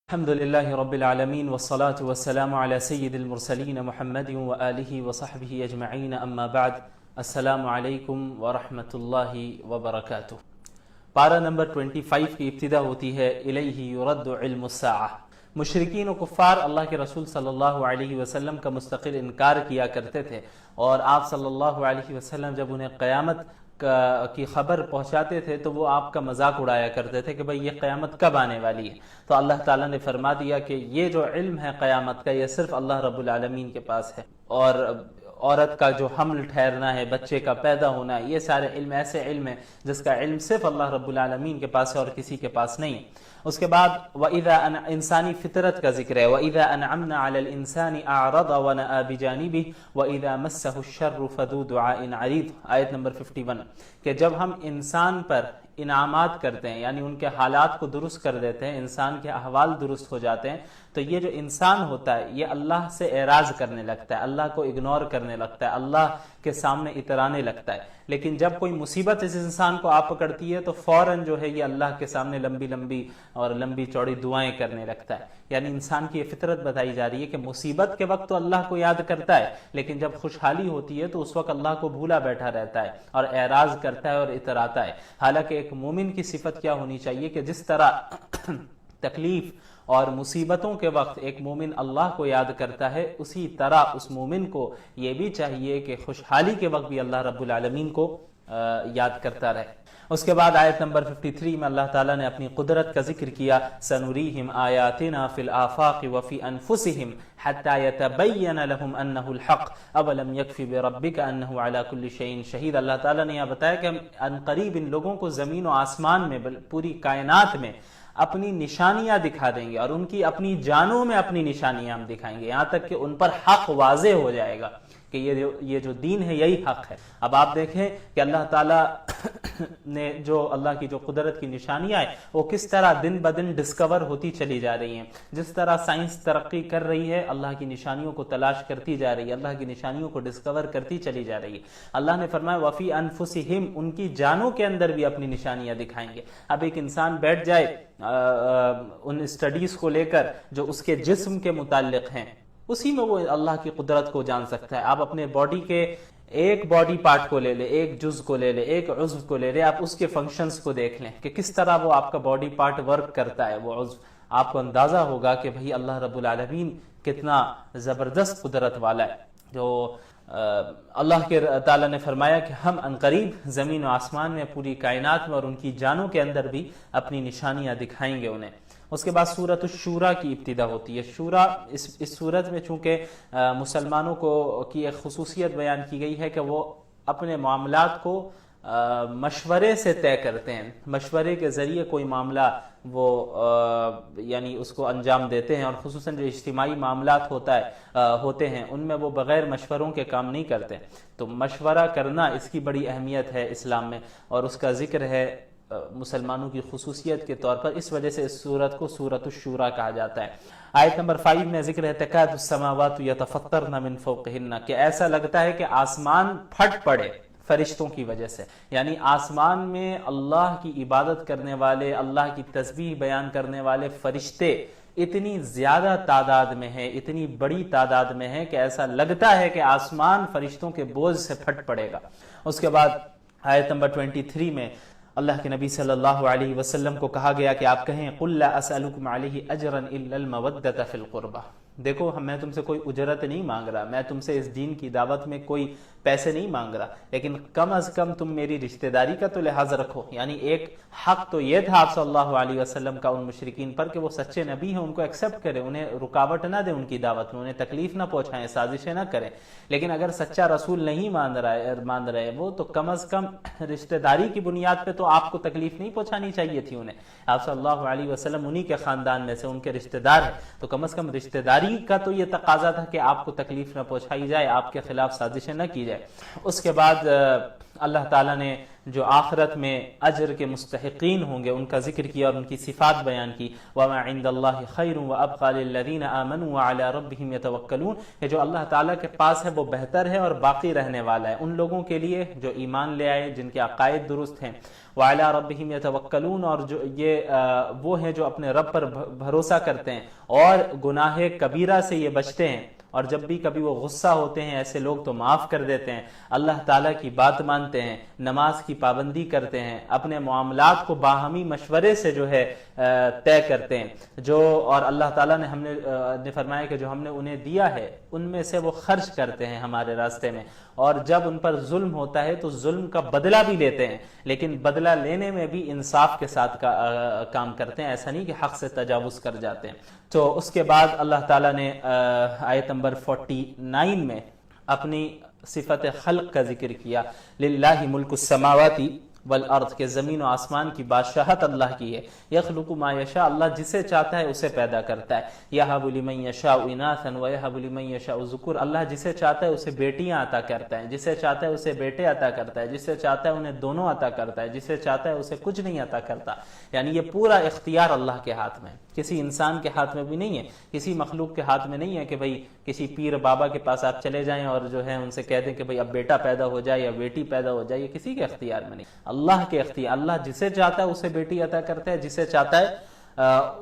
الحمد لله رب العالمين والصلاة والسلام على سيد المرسلين محمد وآله وصحبه أجمعين أما بعد السلام علیکم ورحمۃ اللہ وبرکاتہ۔ پارہ نمبر 25 کی ابتدا ہوتی ہے الیہ یرد علم الساعہ۔ مشرکین و کفار اللہ کے رسول صلی اللہ علیہ وسلم کا مستقل انکار کیا کرتے تھے، اور آپ صلی اللہ علیہ وسلم جب انہیں قیامت کی خبر پہنچاتے تھے تو وہ آپ کا مذاق اڑایا کرتے تھے کہ بھئی یہ قیامت کب آنے والی ہے۔ تو اللہ تعالیٰ نے فرما دیا کہ یہ جو علم ہے قیامت کا، یہ صرف اللہ رب العالمین کے پاس ہے، اور عورت کا جو حمل ٹھہرنا ہے، بچے کا پیدا ہونا ہے، یہ سارے علم ایسے علم ہے جس کا علم صرف اللہ رب العالمین کے پاس ہے اور کسی کے پاس نہیں ہے۔ اس کے بعد وَإِذَا انسانی فطرت کا ذکر ہے، وَإِذَا أَنْعَمْنَا عَلَى الْإِنسَانِ أَعْرَضَ وَنَأَى بِجَانِبِهِ وَإِذَا مَسَّهُ الشَّرُّ فَذُو دُعَاءٍ عَرِيضٍ، آیت نمبر 51، کہ جب ہم انسان پر انعامات کرتے ہیں، یعنی ان کے حالات کو درست کر دیتے ہیں، انسان کے احوال درست ہو جاتے ہیں، تو یہ جو انسان ہوتا ہے یہ اللہ سے اعراض کرنے لگتا ہے، اللہ کو اگنور کرنے لگتا ہے، اللہ کے سامنے اترانے لگتا ہے۔ لیکن جب کوئی مصیبت اس انسان کو آ پکڑتی ہے تو فوراً جو ہے یہ اللہ کے سامنے لمبی لمبی اور لمبی چوڑی دعائیں کرنے لگتا ہے۔ یعنی انسان کی یہ فطرت بتائی جا رہی ہے کہ مصیبت کے وقت تو اللہ کو یاد کرتا ہے، لیکن جب خوشحالی ہوتی ہے تو اس وقت اللہ کو بھولا بیٹھا رہتا ہے اور اعراض کرتا ہے اور اتراتا ہے۔ حالانکہ ایک مومن کی صفت کیا ہونی چاہیے کہ جس طرح تکلیف اور مصیبتوں کے وقت ایک مومن اللہ کو یاد کرتا ہے، اسی طرح اس مومن کو یہ بھی چاہیے کہ خوشحالی کے وقت بھی اللہ رب العالمین کو یاد کرتا رہے۔ اس کے بعد آیت نمبر 53 میں اللہ تعالیٰ نے اپنی قدرت کا ذکر کیا، سَنُرِيهِمْ آيَاتِنَا فِي الْآفَاقِ وَفِي أَنفُسِهِمْ حَتَّى يَتَبَيَّنَ لَهُمْ أَنَّهُ الْحَقُّ أَوَلَمْ يَكْفِ بِرَبِّكَ أَنَّهُ عَلَى كُلِّ شَيْءٍ شَهِيدٌ۔ اللہ تعالیٰ نے یہاں بتایا کہ ہم عنقریب ان لوگوں کو زمین و آسمان میں، پوری کائنات میں اپنی نشانیاں دکھا دیں گے، اور ان کی اپنی جانوں میں اپنی نشانیاں ہم دکھائیں گے، یہاں تک کہ ان پر حق واضح ہو جائے گا کہ یہ جو دین ہے یہی حق ہے۔ اب آپ دیکھیں کہ اللہ تعالیٰ نے جو اللہ کی جو قدرت کی نشانیاں ہیں وہ کس طرح دن بدن ڈسکور ہوتی چلی جا رہی ہیں، جس طرح سائنس ترقی کر رہی ہے، اللہ کی نشانیوں کو تلاش کرتی جا رہی ہے، اللہ کی نشانیوں کو ڈسکور کرتی چلی جا رہی ہے۔ اللہ نے فرمایا وفی انفسہم، ان کی جانوں کے اندر بھی اپنی نشانیاں دکھائیں گے۔ اب ایک انسان بیٹھ جائے ان اسٹڈیز کو لے کر جو اس کے جسم کے متعلق ہیں، اسی میں وہ اللہ کی قدرت کو جان سکتا ہے۔ آپ اپنے باڈی کے ایک باڈی پارٹ کو لے لیں، ایک جز کو لے لیں، ایک عضو کو لے لیں، آپ اس کے فنکشنز کو دیکھ لیں کہ کس طرح وہ آپ کا باڈی پارٹ ورک کرتا ہے، وہ عضو، آپ کو اندازہ ہوگا کہ بھئی اللہ رب العالمین کتنا زبردست قدرت والا ہے۔ جو اللہ کے تعالیٰ نے فرمایا کہ ہم عنقریب زمین و آسمان میں، پوری کائنات میں اور ان کی جانوں کے اندر بھی اپنی نشانیاں دکھائیں گے انہیں۔ اس کے بعد سورۃ الشورى کی ابتدا ہوتی ہے۔ شورا اس سورت میں چونکہ مسلمانوں کی ایک خصوصیت بیان کی گئی ہے کہ وہ اپنے معاملات کو مشورے سے طے کرتے ہیں، مشورے کے ذریعے کوئی معاملہ وہ یعنی اس کو انجام دیتے ہیں، اور خصوصاً جو اجتماعی معاملات ہوتے ہیں ان میں وہ بغیر مشوروں کے کام نہیں کرتے۔ تو مشورہ کرنا اس کی بڑی اہمیت ہے اسلام میں، اور اس کا ذکر ہے مسلمانوں کی خصوصیت کے طور پر، اس وجہ سے اس سورت کو سورۃ الشورى کہا جاتا ہے۔ آیت نمبر 5 میں ذکر ہے تکاد السماوات یتفطرن من فوقہن، کہ ایسا لگتا ہے کہ آسمان پھٹ پڑے فرشتوں کی وجہ سے، یعنی آسمان میں اللہ کی عبادت کرنے والے، اللہ کی تسبیح بیان کرنے والے فرشتے اتنی زیادہ تعداد میں ہیں، اتنی بڑی تعداد میں ہیں کہ ایسا لگتا ہے کہ آسمان فرشتوں کے بوجھ سے پھٹ پڑے گا۔ اس کے بعد آیت نمبر 23 میں اللہ کے نبی صلی اللہ علیہ وسلم کو کہا گیا کہ آپ کہیں قُلْ لَا أَسْأَلُكُمْ عَلَيْهِ أَجْرًا إِلَّا الْمَوَدَّةَ فِي الْقُرْبَى، دیکھو میں تم سے کوئی اجرت نہیں مانگ رہا، میں تم سے اس دین کی دعوت میں کوئی پیسے نہیں مانگ رہا، لیکن کم از کم تم میری رشتہ داری کا تو لحاظ رکھو۔ یعنی ایک حق تو یہ تھا آپ صلی اللہ علیہ وسلم کا ان مشرکین پر کہ وہ سچے نبی ہیں، ان کو ایکسیپٹ کریں، انہیں رکاوٹ نہ دیں ان کی دعوت میں، انہیں تکلیف نہ پہنچائیں، سازشیں نہ کریں۔ لیکن اگر سچا رسول نہیں مان رہے وہ، تو کم از کم رشتہ داری کی بنیاد پہ تو آپ کو تکلیف نہیں پہنچانی چاہیے تھی انہیں۔ آپ صلی اللہ علیہ وسلم انہی کے خاندان میں سے، ان کے رشتہ دار ہیں، تو کم از کم رشتہ داری کا تو یہ تقاضا تھا کہ آپ کو تکلیف نہ پہنچائی جائے، آپ کے خلاف سازشیں نہ کی جائے۔ اس کے بعد اللہ تعالیٰ نے جو آخرت میں اجر کے مستحقین ہوں گے ان کا ذکر کیا اور ان کی صفات بیان کی. وَمَا عِندَ اللَّهِ خَيْرٌ وَأَبْقَىٰ لِلَّذِينَ آمَنُوا وَعَلَىٰ رَبِّهِمْ يَتَوَكَّلُونَ کہ جو اللہ تعالیٰ کے پاس ہے وہ بہتر ہے اور باقی رہنے والا ہے ان لوگوں کے لیے جو ایمان لے آئے، جن کے عقائد درست ہیں. وَعَلَىٰ رَبِّهِمْ يَتَوَكَّلُونَ اور جو یہ وہ ہیں جو اپنے رب پر بھروسہ کرتے ہیں اور گناہ کبیرہ سے یہ بچتے ہیں، اور جب بھی کبھی وہ غصہ ہوتے ہیں ایسے لوگ تو معاف کر دیتے ہیں، اللہ تعالیٰ کی بات مانتے ہیں، نماز کی پابندی کرتے ہیں، اپنے معاملات کو باہمی مشورے سے جو ہے طے کرتے ہیں، اور اللہ تعالیٰ نے فرمایا کہ جو ہم نے انہیں دیا ہے ان میں سے وہ خرچ کرتے ہیں ہمارے راستے میں، اور جب ان پر ظلم ہوتا ہے تو ظلم کا بدلہ بھی لیتے ہیں، لیکن بدلہ لینے میں بھی انصاف کے ساتھ کام کرتے ہیں، ایسا نہیں کہ حق سے تجاوز کر جاتے ہیں. تو اس کے بعد اللہ تعالیٰ نے آیت نمبر 49 میں اپنی صفت خلق کا ذکر کیا. للہ ملک السماوات والارض کے زمین و آسمان کی بادشاہت اللہ کی ہے. یخلق ما یشاء اللہ جسے چاہتا ہے اسے پیدا کرتا ہے. یہب لمن یشاء اناثا ویہب لمن یشاء ذکور اللہ جسے چاہتا ہے اسے بیٹیاں عطا کرتا ہے، جسے چاہتا ہے اسے بیٹے عطا کرتا ہے، جسے چاہتا ہے انہیں دونوں عطا کرتا ہے، جسے چاہتا ہے اسے کچھ نہیں عطا کرتا. یعنی یہ پورا اختیار اللہ کے ہاتھ میں، کسی انسان کے ہاتھ میں بھی نہیں ہے، کسی مخلوق کے ہاتھ میں نہیں ہے کہ بھئی کسی پیر بابا کے پاس آپ چلے جائیں اور جو ہے ان سے کہہ دیں کہ بھئی اب بیٹا پیدا ہو جائے یا بیٹی پیدا ہو جائے، یہ کسی کے اختیار میں نہیں، اللہ کے اختیار. اللہ جسے چاہتا ہے اسے بیٹی عطا کرتا ہے، جسے چاہتا ہے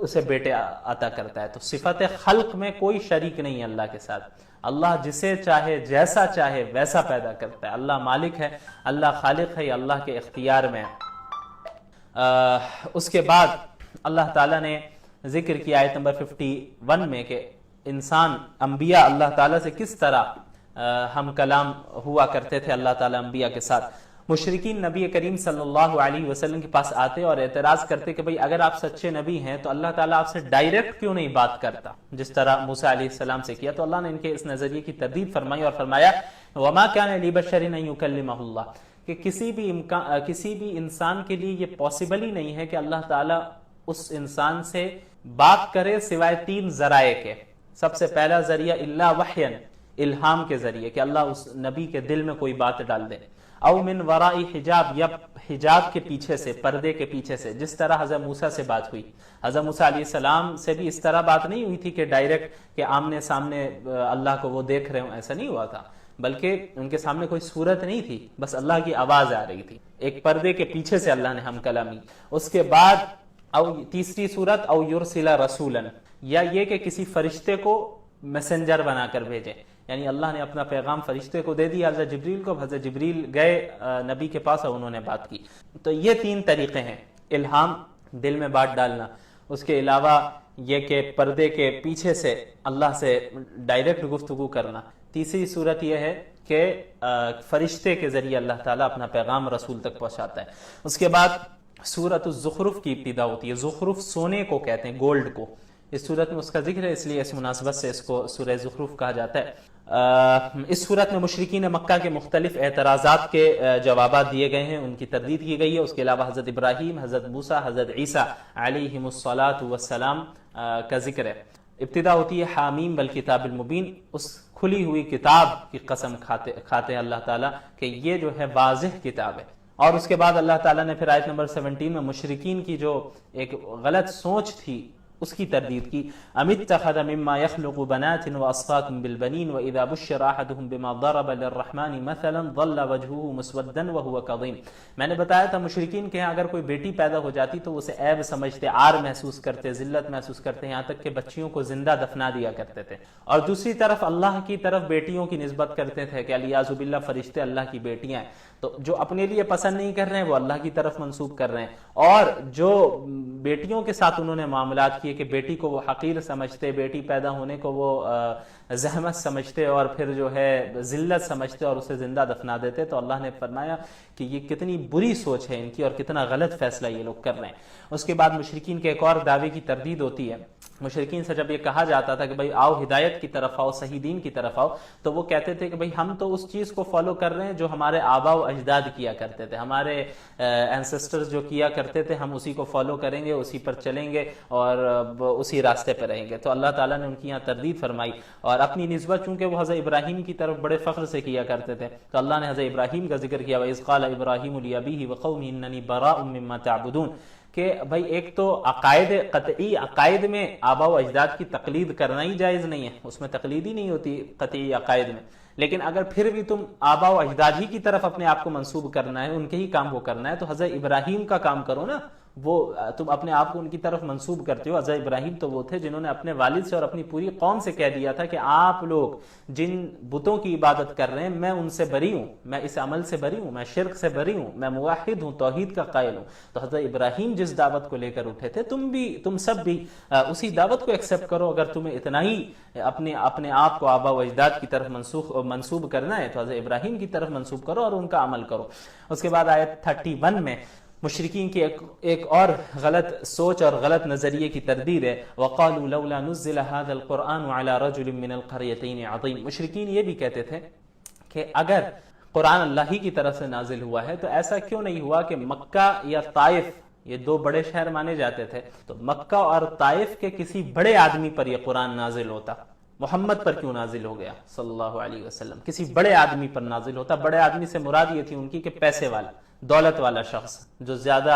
اسے بیٹے عطا کرتا ہے. تو صفت خلق میں کوئی شریک نہیں ہے اللہ کے ساتھ. اللہ جسے چاہے جیسا چاہے ویسا پیدا کرتا ہے. اللہ مالک ہے، اللہ خالق ہے، یہ اللہ کے اختیار میں. اس کے بعد اللہ تعالیٰ نے ذکر کیا آیت نمبر 51 میں کہ انسان انبیاء اللہ تعالیٰ سے کس طرح ہم کلام ہوا کرتے تھے اللہ تعالیٰ انبیاء کے ساتھ. مشرکین نبی کریم صلی اللہ علیہ وسلم کے پاس آتے اور اعتراض کرتے کہ بھئی اگر آپ سچے نبی ہیں تو اللہ تعالیٰ آپ سے ڈائریکٹ کیوں نہیں بات کرتا جس طرح موسیٰ علیہ السلام سے کیا. تو اللہ نے ان کے اس نظریے کی تردید فرمائی اور فرمایا وما كان لبشر ان يكلمه اللہ کہ کسی بھی انسان کے لیے یہ پاسبل ہی نہیں ہے کہ اللہ تعالیٰ اس انسان سے بات کرے سوائے 3 ذرائع کے. سب سے پہلا ذریعہ الا وحیا الہام کے ذریعے کہ اللہ اس نبی کے دل میں کوئی بات ڈال دے، او من وراء حجاب یا حجاب کے پیچھے سے، پردے کے پیچھے سے، جس طرح حضرت موسیٰ سے بات ہوئی. حضرت موسیٰ علیہ السلام سے بھی اس طرح بات نہیں ہوئی تھی کہ ڈائریکٹ کہ آمنے سامنے اللہ کو وہ دیکھ رہے ہوں، ایسا نہیں ہوا تھا، بلکہ ان کے سامنے کوئی صورت نہیں تھی، بس اللہ کی آواز آ رہی تھی، ایک پردے کے پیچھے سے اللہ نے ہم کلامی. اس کے بعد او تیسری صورت او یرسل رسولا یا یہ کہ کسی فرشتے کو میسنجر بنا کر بھیجے، یعنی اللہ نے اپنا پیغام فرشتے کو دے دیا حضرت جبریل کو، حضرت جبریل گئے نبی کے پاس اور انہوں نے بات کی. تو یہ 3 طریقے ہیں، الہام دل میں بات ڈالنا، اس کے علاوہ یہ کہ پردے کے پیچھے سے اللہ سے ڈائریکٹ گفتگو کرنا، تیسری صورت یہ ہے کہ فرشتے کے ذریعے اللہ تعالیٰ اپنا پیغام رسول تک پہنچاتا ہے. اس کے بعد سورۃ الزخرف کی ابتدا ہوتی ہے. زخرف سونے کو کہتے ہیں، گولڈ کو. اس صورت میں اس کا ذکر ہے، اس لیے اس مناسبت سے اس کو سورہ زخرف کہا جاتا ہے. اس صورت میں مشرکین مکہ کے مختلف اعتراضات کے جوابات دیے گئے ہیں، ان کی تردید کی گئی ہے. اس کے علاوہ حضرت ابراہیم، حضرت موسیٰ، حضرت عیسیٰ علیہم الصلاۃ والسلام کا ذکر ہے. ابتدا ہوتی ہے حامیم والکتاب المبین، اس کھلی ہوئی کتاب کی قسم کھاتے ہیں اللہ تعالیٰ کہ یہ جو ہے واضح کتاب ہے. اور اس کے بعد اللہ تعالیٰ نے پھر آیت نمبر 17 میں مشرکین کی جو ایک غلط سوچ تھی اس کی تردید کی. ام اتخذ مما يخلق بنات واصفاكم بالبنين واذا بشر احدهم بما ضرب للرحمن مثلا ظل وجهه مسودا وهو كظيم. میں نے بتایا تھا مشرکین کے اگر کوئی بیٹی پیدا ہو جاتی تو اسے عیب سمجھتے، عار محسوس کرتے، ذلت محسوس کرتے، یہاں تک کہ بچیوں کو زندہ دفنا دیا کرتے تھے. اور دوسری طرف اللہ کی طرف بیٹیوں کی نسبت کرتے تھے کہ الیاذ باللہ فرشتے اللہ کی بیٹیاں ہیں. تو جو اپنے لیے پسند نہیں کر رہے ہیں وہ اللہ کی طرف منسوب کر رہے ہیں، اور جو بیٹیوں کے ساتھ انہوں نے معاملات کیے کہ بیٹی کو وہ حقیر سمجھتے، بیٹی پیدا ہونے کو وہ زحمت سمجھتے اور پھر جو ہے ذلت سمجھتے اور اسے زندہ دفنا دیتے. تو اللہ نے فرمایا کہ یہ کتنی بری سوچ ہے ان کی اور کتنا غلط فیصلہ یہ لوگ کر رہے ہیں. اس کے بعد مشرکین کے ایک اور دعوے کی تردید ہوتی ہے مشرکین سے جب یہ کہا جاتا تھا کہ بھئی آؤ ہدایت کی طرف آؤ، صحیح دین کی طرف آؤ، تو وہ کہتے تھے کہ بھئی ہم تو اس چیز کو فالو کر رہے ہیں جو ہمارے آبا و اجداد کیا کرتے تھے، ہمارے اینسسٹرز جو کیا کرتے تھے، ہم اسی کو فالو کریں گے، اسی پر چلیں گے اور اسی راستے پہ رہیں گے۔ تو اللہ تعالیٰ نے ان کی یہاں تردید فرمائی، اور اپنی نسبت چونکہ وہ حضرت ابراہیم کی طرف بڑے فخر سے کیا کرتے تھے، تو اللہ نے حضرت ابراہیم کا ذکر کیا، وَإِذْ قَالَ إِبْرَاهِيمُ لِأَبِيهِ وَقَوْمِهِ إِنَّنِي بَرَاءٌ مِّمَّا تَعْبُدُونَ، کہ بھائی ایک تو قطعی عقائد میں آبا و اجداد کی تقلید کرنا ہی جائز نہیں ہے، اس میں تقلید ہی نہیں ہوتی قطعی عقائد میں، لیکن اگر پھر بھی تم آبا و اجداد ہی کی طرف اپنے آپ کو منسوب کرنا ہے، ان کے ہی کام کو کرنا ہے، تو حضرت ابراہیم کا کام کرو نا، وہ تم اپنے آپ کو ان کی طرف منسوب کرتے ہو۔ حضرت ابراہیم تو وہ تھے جنہوں نے اپنے والد سے اور اپنی پوری قوم سے کہہ دیا تھا کہ آپ لوگ جن بتوں کی عبادت کر رہے ہیں میں ان سے بری ہوں، میں اس عمل سے بری ہوں، میں شرک سے بری ہوں، میں موحد ہوں، توحید کا قائل ہوں۔ تو حضرت ابراہیم جس دعوت کو لے کر اٹھے تھے، تم سب بھی اسی دعوت کو ایکسیپٹ کرو۔ اگر تمہیں اتنا ہی اپنے آپ کو آبا و اجداد کی طرف منسوب کرنا ہے تو حضرت ابراہیم کی طرف منسوب کرو اور ان کا عمل کرو۔ اس کے بعد آیت 31 میں مشرکین کی ایک اور غلط سوچ اور غلط نظریے کی تردید ہے، وَقَالُوا لَوْلَا نُزِّلَ هَذَا الْقُرْآنُ عَلَى رَجُلٍ مِّنَ الْقَرْيَتَيْنِ عَظِيمٍ۔ مشرکین یہ بھی کہتے تھے کہ اگر قرآن اللہ ہی کی طرف سے نازل ہوا ہے تو ایسا کیوں نہیں ہوا کہ مکہ یا طائف، یہ دو بڑے شہر مانے جاتے تھے، تو مکہ اور طائف کے کسی بڑے آدمی پر یہ قرآن نازل ہوتا، محمد پر کیوں نازل ہو گیا صلی اللہ علیہ وسلم، کسی بڑے آدمی پر نازل ہوتا۔ بڑے آدمی سے مراد یہ تھی ان کی کہ پیسے والا، دولت والا شخص جو زیادہ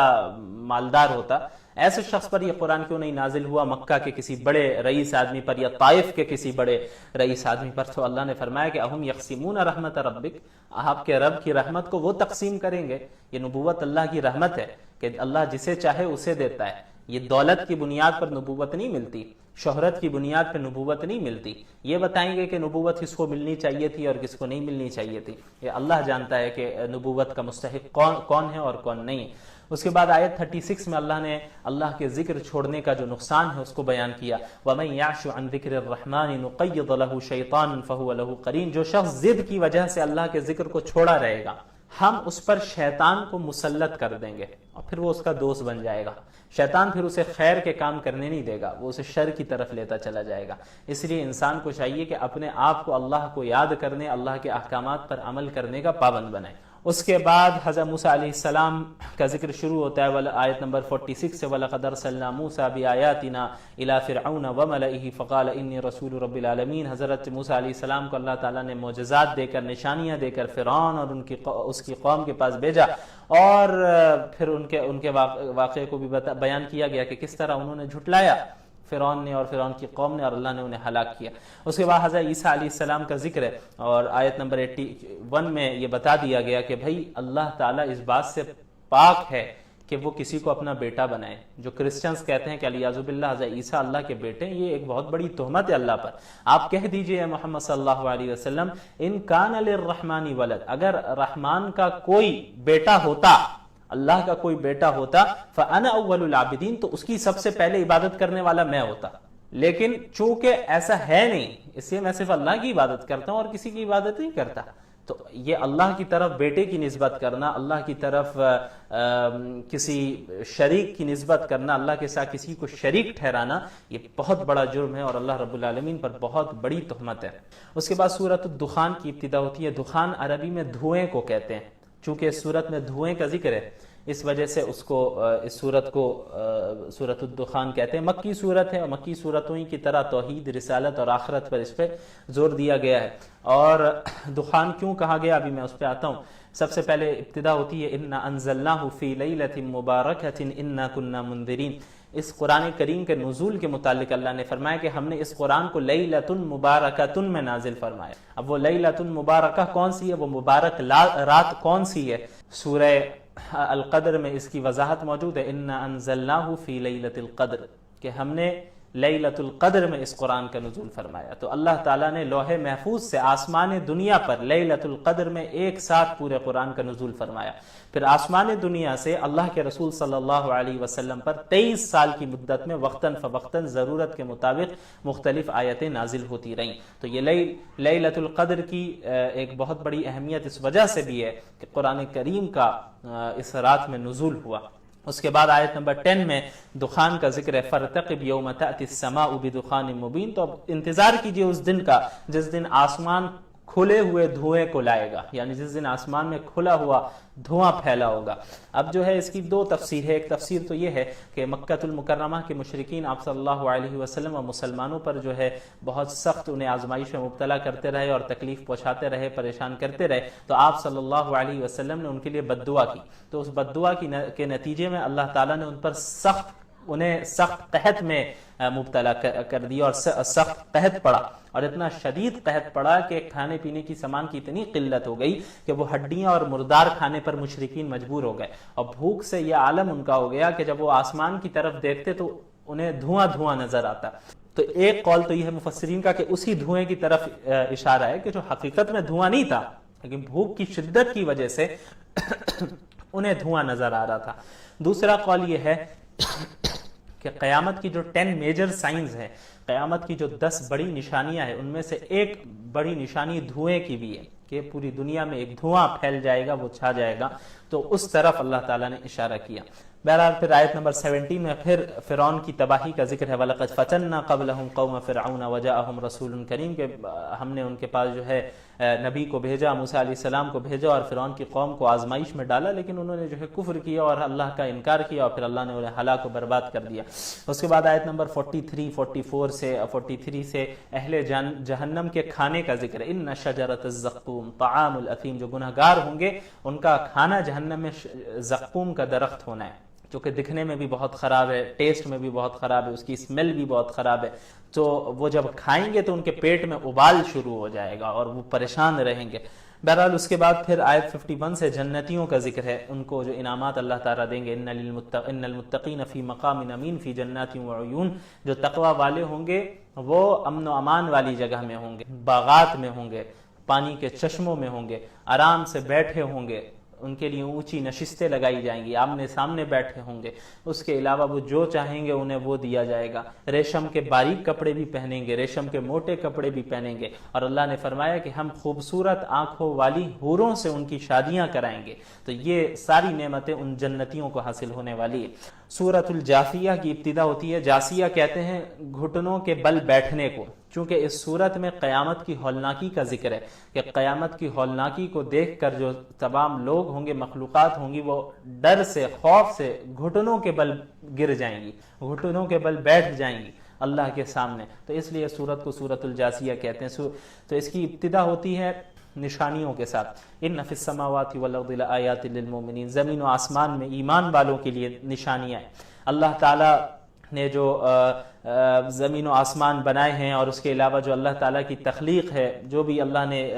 مالدار ہوتا، ایسے شخص پر یہ قرآن کیوں نہیں نازل ہوا، مکہ کے کسی بڑے رئیس آدمی پر یا طائف کے کسی بڑے رئیس آدمی پر؟ تو اللہ نے فرمایا کہ اہم یقسمون رحمت ربک، آپ کے رب کی رحمت کو وہ تقسیم کریں گے۔ یہ نبوت اللہ کی رحمت ہے کہ اللہ جسے چاہے اسے دیتا ہے، یہ دولت کی بنیاد پر نبوت نہیں ملتی، شہرت کی بنیاد پر نبوت نہیں ملتی۔ یہ بتائیں گے کہ نبوت کس کو ملنی چاہیے تھی اور کس کو نہیں ملنی چاہیے تھی، یہ اللہ جانتا ہے کہ نبوت کا مستحق کون ہے اور کون نہیں۔ اس کے بعد آیت 36 میں اللہ نے اللہ کے ذکر چھوڑنے کا جو نقصان ہے اس کو بیان کیا، وَمَن يَعْشُ عَن ذِكْرِ الرَّحْمَنِ نُقَيِّضْ لَهُ شَيْطَانٌ فَهُوَ لَهُ قَرِينٌ، جو شخص ضد کی وجہ سے اللہ کے ذکر کو چھوڑا رہے گا، ہم اس پر شیطان کو مسلط کر دیں گے اور پھر وہ اس کا دوست بن جائے گا۔ شیطان پھر اسے خیر کے کام کرنے نہیں دے گا، وہ اسے شر کی طرف لیتا چلا جائے گا۔ اس لیے انسان کو چاہیے کہ اپنے آپ کو اللہ کو یاد کرنے، اللہ کے احکامات پر عمل کرنے کا پابند بنائے۔ اس کے بعد حضرت موسیٰ علیہ السلام کا ذکر شروع ہوتا ہے آیت نمبر 46 سے، وَلَقَدْ أَرْسَلْنَا مُوسَىٰ بِآيَاتِنَا إِلَىٰ فِرْعَوْنَ وَمَلَئِهِ فَقَالَ إِنِّي رَسُولُ رَبِّ الْعَالَمِينَ۔ حضرت موسیٰ علیہ السلام کو اللہ تعالیٰ نے معجزات دے کر، نشانیاں دے کر فرعون اور اس کی قوم کے پاس بھیجا، اور پھر ان کے واقعے کو بھی بیان کیا گیا کہ کس طرح انہوں نے جھٹلایا فرعون نے اور فرعون کی قوم نے، اور اللہ نے انہیں ہلاک کیا۔ اس کے بعد حضرت عیسیٰ علیہ السلام کا ذکر ہے، اور آیت نمبر 81 میں یہ بتا دیا گیا کہ بھائی اللہ تعالیٰ اس بات سے پاک ہے کہ وہ کسی کو اپنا بیٹا بنائے۔ جو کرسچنز کہتے ہیں کہ علیہ باللہ حضرت عیسیٰ اللہ کے بیٹے ہیں، یہ ایک بہت بڑی تہمت ہے اللہ پر۔ آپ کہہ دیجئے محمد صلی اللہ علیہ وسلم، ان کان للرحمن ولد، اگر رحمان کا کوئی بیٹا ہوتا، اللہ کا کوئی بیٹا ہوتا، فانا اول العابدین، تو اس کی سب سے پہلے عبادت کرنے والا میں ہوتا، لیکن چونکہ ایسا ہے نہیں، اس لیے میں صرف اللہ کی عبادت کرتا ہوں اور کسی کی عبادت نہیں کرتا۔ تو یہ اللہ کی طرف بیٹے کی نسبت کرنا، اللہ کی طرف کسی شریک کی نسبت کرنا، اللہ کے ساتھ کسی کو شریک ٹھہرانا، یہ بہت بڑا جرم ہے اور اللہ رب العالمین پر بہت بڑی تہمت ہے۔ اس کے بعد سورۃ الدخان کی ابتدا ہوتی ہے۔ دخان عربی میں دھوئیں کو کہتے ہیں، چونکہ اس سورت میں دھوئیں کا ذکر ہے، اس وجہ سے اس سورت کو سورۃ الدخان کہتے ہیں۔ مکی سورت ہے، اور مکی صورتوں کی طرح توحید، رسالت اور آخرت پر اس پہ زور دیا گیا ہے۔ اور دخان کیوں کہا گیا ابھی میں اس پہ آتا ہوں۔ سب سے پہلے ابتدا ہوتی ہے انا انزلناہ فی لیلۃ مبارکۃ انا کنا منذرین۔ اس قرآن کریم کے نزول کے متعلق اللہ نے فرمایا کہ ہم نے اس قرآن کو لیلۃ مبارکۃ میں نازل فرمایا۔ اب وہ لیلۃ مبارکہ کون سی ہے، وہ مبارک رات کون سی ہے؟ سورہ القدر میں اس کی وضاحت موجود ہے، انا انزلناہ فی لیلۃ القدر، کہ ہم نے لیلۃ القدر میں اس قرآن کا نزول فرمایا۔ تو اللہ تعالیٰ نے لوح محفوظ سے آسمان دنیا پر لیلۃ القدر میں ایک ساتھ پورے قرآن کا نزول فرمایا۔ پھر آسمان دنیا سے اللہ کے رسول صلی اللہ علیہ وسلم پر 23 سال کی مدت میں وقتاً فوقتاً ضرورت کے مطابق مختلف آیتیں نازل ہوتی رہیں۔ تو یہ لیلۃ القدر کی ایک بہت بڑی اہمیت اس وجہ سے بھی ہے کہ قرآن کریم کا اس رات میں نزول ہوا۔ اس کے بعد آیت نمبر 10 میں دخان کا ذکر ہے، فَارْتَقِبْ يَوْمَ تَأْتِي السَّمَاءُ بِدُخَانٍ مُبِينٍ، تو اب انتظار کیجئے اس دن کا جس دن آسمان کھلے ہوئے دھوئیں کو لائے گا، یعنی جس دن آسمان میں کھلا ہوا دھواں پھیلا ہوگا۔ اب جو ہے اس کی دو تفسیر ہے، ایک تفسیر تو یہ ہے کہ مکہ المکرمہ کے مشرکین آپ صلی اللہ علیہ وسلم اور مسلمانوں پر جو ہے بہت سخت انہیں آزمائش میں مبتلا کرتے رہے اور تکلیف پہنچاتے رہے، پریشان کرتے رہے، تو آپ صلی اللہ علیہ وسلم نے ان کے لیے بد دعا کی، تو اس بد دعا کے نتیجے میں اللہ تعالیٰ نے ان پر انہیں سخت قحط میں مبتلا کر دیا اور سخت قحط پڑا، اور اتنا شدید قحط پڑا کہ کھانے پینے کی سامان کی اتنی قلت ہو گئی کہ وہ ہڈیاں اور مردار کھانے پر مشرکین مجبور ہو گئے، اور بھوک سے یہ عالم ان کا ہو گیا کہ جب وہ آسمان کی طرف دیکھتے تو انہیں دھواں دھواں نظر آتا۔ تو ایک قول تو یہ ہے مفسرین کا کہ اسی دھوئیں کی طرف اشارہ ہے کہ جو حقیقت میں دھواں نہیں تھا لیکن بھوک کی شدت کی وجہ سے انہیں دھواں نظر آ رہا تھا۔ دوسرا قول یہ ہے کہ قیامت کی جو 10 میجر سائنز ہے، قیامت کی جو 10 بڑی نشانیاں ہیں، ان میں سے ایک بڑی نشانی دھوئیں کی بھی ہے کہ پوری دنیا میں ایک دھواں پھیل جائے گا، وہ چھا جائے گا، تو اس طرف اللہ تعالیٰ نے اشارہ کیا۔ بہرحال پھر آیت نمبر 17 میں پھر فرعون کی تباہی کا ذکر ہے، وَلَقَدْ فَتَنَّا قَبْلَهُمْ قَوْمَ فِرْعَوْنَ وَجَاءَهُمْ رَسُولٌ كَرِيمٌ، کہ ہم نے ان کے پاس جو ہے نبی کو بھیجا، موسیٰ علیہ السلام کو بھیجا، اور فرعون کی قوم کو آزمائش میں ڈالا، لیکن انہوں نے جو ہے کفر کیا اور اللہ کا انکار کیا، اور پھر اللہ نے انہیں ہلاک و برباد کر دیا۔ اس کے بعد آیت نمبر 43 سے اہل جہنم کے کھانے کا ذکر ہے، ان شجرۃ الزقوم طعام الاثیم، جو گنہگار ہوں گے ان کا کھانا جہنم میں زقوم کا درخت ہونا ہے، جو کہ دکھنے میں بھی بہت خراب ہے، ٹیسٹ میں بھی بہت خراب ہے، اس کی اسمیل بھی بہت خراب ہے، تو وہ جب کھائیں گے تو ان کے پیٹ میں ابال شروع ہو جائے گا اور وہ پریشان رہیں گے۔ بہرحال اس کے بعد پھر آیت 51 سے جنتیوں کا ذکر ہے، ان کو جو انعامات اللہ تعالیٰ دیں گے، ان المتقین فی مقام امین فی جنات وعیون، جو تقوی والے ہوں گے وہ امن و امان والی جگہ میں ہوں گے، باغات میں ہوں گے، پانی کے چشموں میں ہوں گے، آرام سے بیٹھے ہوں گے، ان کے لیے اونچی نشستیں لگائی جائیں گی، آمنے سامنے بیٹھے ہوں گے، اس کے علاوہ وہ جو چاہیں گے انہیں وہ دیا جائے گا، ریشم کے باریک کپڑے بھی پہنیں گے، ریشم کے موٹے کپڑے بھی پہنیں گے، اور اللہ نے فرمایا کہ ہم خوبصورت آنکھوں والی حوروں سے ان کی شادیاں کرائیں گے، تو یہ ساری نعمتیں ان جنتیوں کو حاصل ہونے والی ہے۔ سورۃ الجاثیہ کی ابتدا ہوتی ہے، جاسیہ کہتے ہیں گھٹنوں کے بل بیٹھنے کو، چونکہ اس صورت میں قیامت کی ہولناکی کا ذکر ہے کہ قیامت کی ہولناکی کو دیکھ کر جو تمام لوگ ہوں گے، مخلوقات ہوں گی، وہ ڈر سے، خوف سے گھٹنوں کے بل گر جائیں گی، گھٹنوں کے بل بیٹھ جائیں گی اللہ کے سامنے، تو اس لیے سورت کو سورۃ الجاثیہ کہتے ہیں۔ تو اس کی ابتدا ہوتی ہے نشانیوں کے ساتھ، ان فی السماوات والارض لآیات للمؤمنین، زمین و آسمان میں ایمان والوں کے لیے نشانیاں ہیں۔ اللہ تعالیٰ نے جو زمین و آسمان بنائے ہیں، اور اس کے علاوہ جو اللہ تعالیٰ کی تخلیق ہے، جو بھی اللہ نے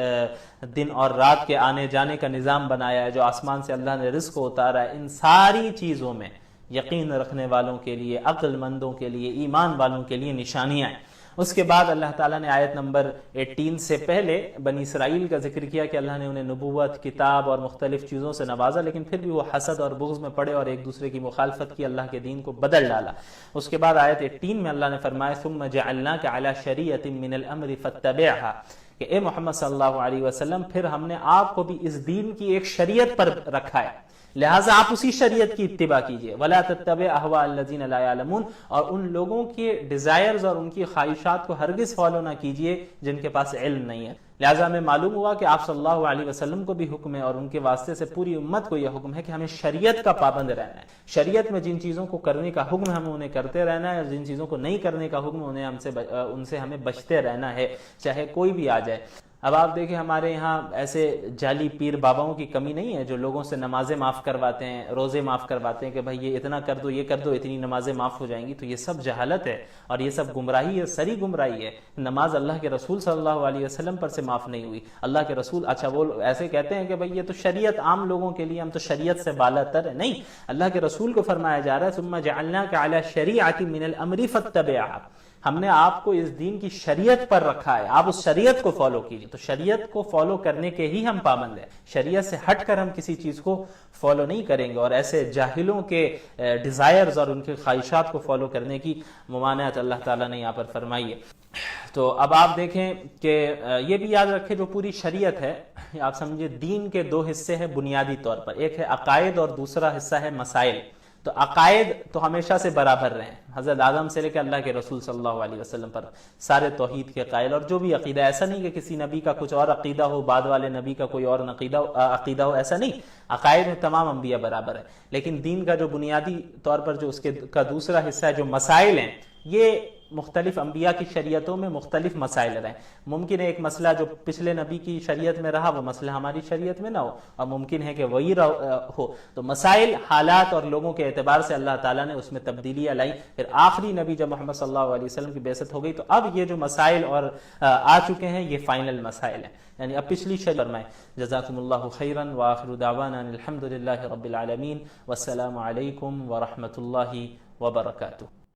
دن اور رات کے آنے جانے کا نظام بنایا ہے، جو آسمان سے اللہ نے رزق کو اتارا ہے، ان ساری چیزوں میں یقین رکھنے والوں کے لیے، عقل مندوں کے لیے، ایمان والوں کے لیے نشانیاں ہیں۔ اس کے بعد اللہ تعالیٰ نے آیت نمبر 18 سے پہلے بنی اسرائیل کا ذکر کیا کہ اللہ نے انہیں نبوت، کتاب اور مختلف چیزوں سے نوازا، لیکن پھر بھی وہ حسد اور بغض میں پڑے اور ایک دوسرے کی مخالفت کی، اللہ کے دین کو بدل ڈالا۔ اس کے بعد آیت 18 میں اللہ نے فرمایا ثم جعلناک علی شریعۃ من الامر فاتبعها، کہ اے محمد صلی اللہ علیہ وسلم پھر ہم نے آپ کو بھی اس دین کی ایک شریعت پر رکھا ہے، لہٰذا آپ اسی شریعت کی اتباع کیجئے، وَلَا تَتَّبِعْ أَهْوَاءَ الَّذِينَ لَا يَعْلَمُونَ، اور ان لوگوں کے ڈیزائرز اور ان کی خواہشات کو ہرگز فالو نہ کیجئے جن کے پاس علم نہیں ہے۔ لہٰذا ہمیں معلوم ہوا کہ آپ صلی اللہ علیہ وسلم کو بھی حکم ہے، اور ان کے واسطے سے پوری امت کو یہ حکم ہے کہ ہمیں شریعت کا پابند رہنا ہے، شریعت میں جن چیزوں کو کرنے کا حکم ہے ہمیں انہیں کرتے رہنا ہے، اور جن چیزوں کو نہیں کرنے کا حکم ان سے ہمیں بچتے رہنا ہے، چاہے کوئی بھی آ جائے۔ اب آپ دیکھیں ہمارے یہاں ایسے جعلی پیر باباؤں کی کمی نہیں ہے جو لوگوں سے نمازیں معاف کرواتے ہیں، روزے معاف کرواتے ہیں کہ بھائی یہ اتنا کر دو، یہ کر دو، اتنی نمازیں معاف ہو جائیں گی، تو یہ سب جہالت ہے اور یہ سب گمراہی ہے، سری گمراہی ہے۔ نماز اللہ کے رسول صلی اللہ علیہ وسلم پر سے معاف نہیں ہوئی، اللہ کے رسول، اچھا وہ ایسے کہتے ہیں کہ بھائی یہ تو شریعت عام لوگوں کے لیے، ہم تو شریعت سے بالا تر ہے، نہیں، اللہ کے رسول کو فرمایا جا رہا ہے ثم جعلناک علی شریعۃ من الامر فاتبعها، ہم نے آپ کو اس دین کی شریعت پر رکھا ہے، آپ اس شریعت کو فالو کیجیے، تو شریعت کو فالو کرنے کے ہی ہم پابند ہیں، شریعت سے ہٹ کر ہم کسی چیز کو فالو نہیں کریں گے، اور ایسے جاہلوں کے ڈیزائرز اور ان کے خواہشات کو فالو کرنے کی ممانعت اللہ تعالیٰ نے یہاں پر فرمائی ہے۔ تو اب آپ دیکھیں کہ یہ بھی یاد رکھیں جو پوری شریعت ہے، آپ سمجھے دین کے دو حصے ہیں بنیادی طور پر، ایک ہے عقائد اور دوسرا حصہ ہے مسائل۔ تو عقائد تو ہمیشہ سے برابر رہے ہیں، حضرت آدم سے لے کے اللہ کے رسول صلی اللہ علیہ وسلم پر سارے توحید کے قائل، اور جو بھی عقیدہ، ایسا نہیں کہ کسی نبی کا کچھ اور عقیدہ ہو، بعد والے نبی کا کوئی اور عقیدہ ہو، ایسا نہیں، عقائد میں تمام انبیاء برابر ہیں، لیکن دین کا جو بنیادی طور پر جو اس کا دوسرا حصہ ہے، جو مسائل ہیں، یہ مختلف انبیاء کی شریعتوں میں مختلف مسائل رہے. ممکن ہے ایک مسئلہ جو پچھلے نبی کی شریعت میں رہا وہ مسئلہ ہماری شریعت میں نہ ہو، اور ممکن ہے کہ وہی ہو. تو مسائل، حالات اور لوگوں کے اعتبار سے اللہ تعالیٰ نے اس میں تبدیلیاں لائی. پھر آخری نبی جب محمد صلی اللہ علیہ وسلم کی بعثت ہو گئی تو اب یہ جو مسائل اور آ چکے ہیں یہ فائنل مسائل ہیں، یعنی اب پچھلی شریعت فرمائیں. جزاکم اللہ خیرا وآخر دعوانا الحمد للہ رب العالمین والسلام علیکم ورحمۃ اللہ وبرکاتہ.